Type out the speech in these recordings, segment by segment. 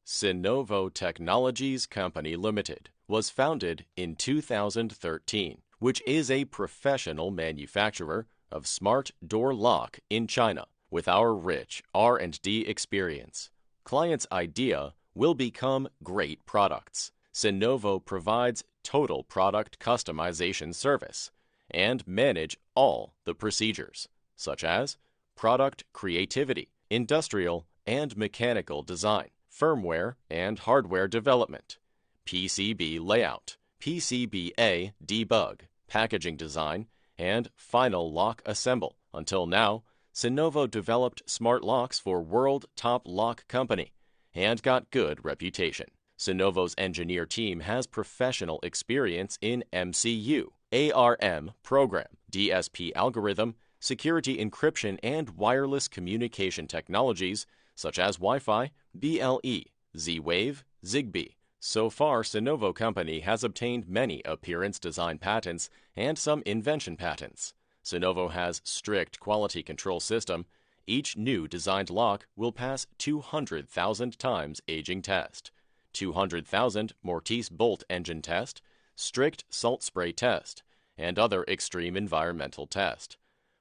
Zenovo Technologies Company Limited was founded in 2013, which is a professional manufacturer of smart door lock in China. With our rich R&D experience, clients' idea will become great products. Zenovo provides total product customization service and manage all the procedures, such as product creativity, industrial and mechanical design, firmware and hardware development, PCB layout, PCBA debug, packaging design, and final lock assemble. Until now, Zenovo developed smart locks for World Top Lock Company and got good reputation. Zenovo's engineer team has professional experience in MCU, ARM program, DSP algorithm, security encryption, and wireless communication technologies such as Wi-Fi, BLE, Z-Wave, Zigbee. So far, Zenovo Company has obtained many appearance design patents and some invention patents. Zenovo has strict quality control system. Each new designed lock will pass 200,000 times aging test, 200,000 Mortise bolt engine test, strict salt spray test, and other extreme environmental test.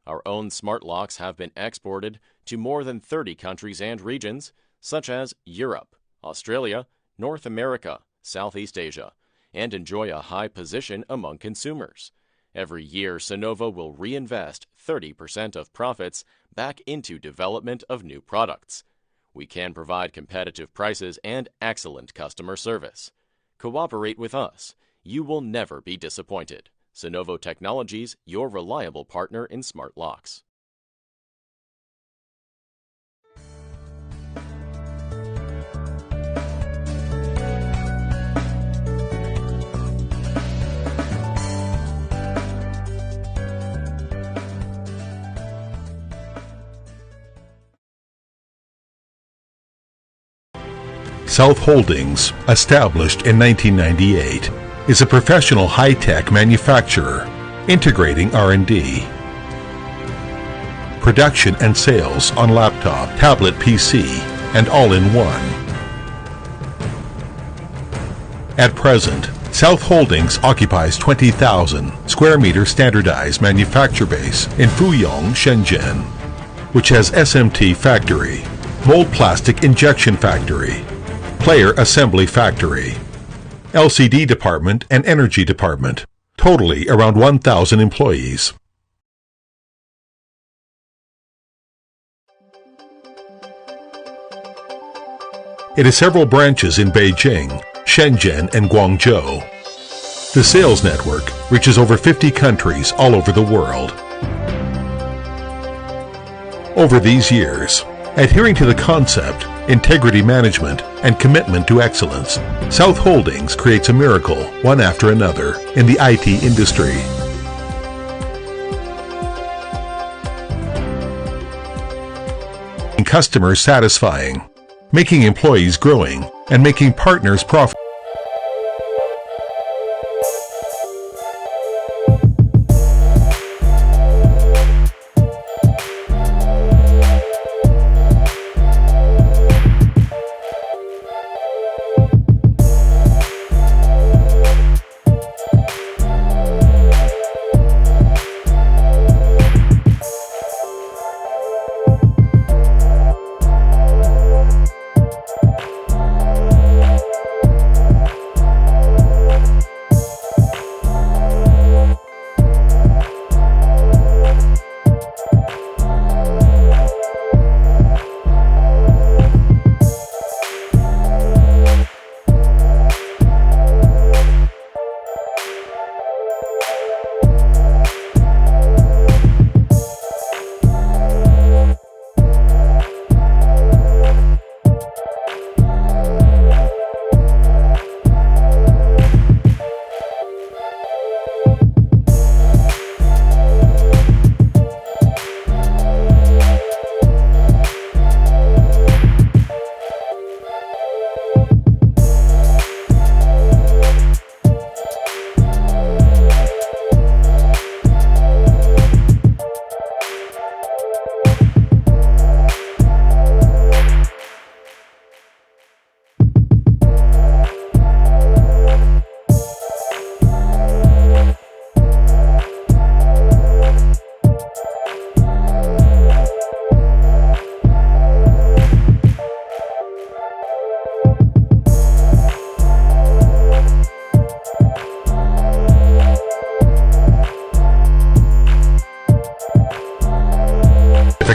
Our own smart locks have been exported to more than 30 countries and regions, such as Europe, Australia, North America, Southeast Asia, and enjoy a high position among consumers. Every year, Zenovo will reinvest 30% of profits back into development of new products. We can provide competitive prices and excellent customer service. Cooperate with us. You will never be disappointed. Zenovo Technologies, your reliable partner in smart locks. South Holdings, established in 1998, is a professional high-tech manufacturer integrating R&D, production and sales on laptop, tablet PC, and all-in-one. At present, South Holdings occupies 20,000 square meter standardized manufacture base in Fuyong, Shenzhen, which has SMT factory, mold plastic injection factory, player assembly factory, LCD department, and energy department, totally around 1,000 employees. It has several branches in Beijing, Shenzhen, and Guangzhou. The sales network reaches over 50 countries all over the world. Over these years, adhering to the concept, integrity management, and commitment to excellence, South Holdings creates a miracle one after another in the IT industry. Customers satisfying, making employees growing, and making partners profitable.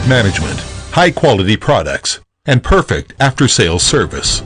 management, high-quality products, and perfect after-sales service.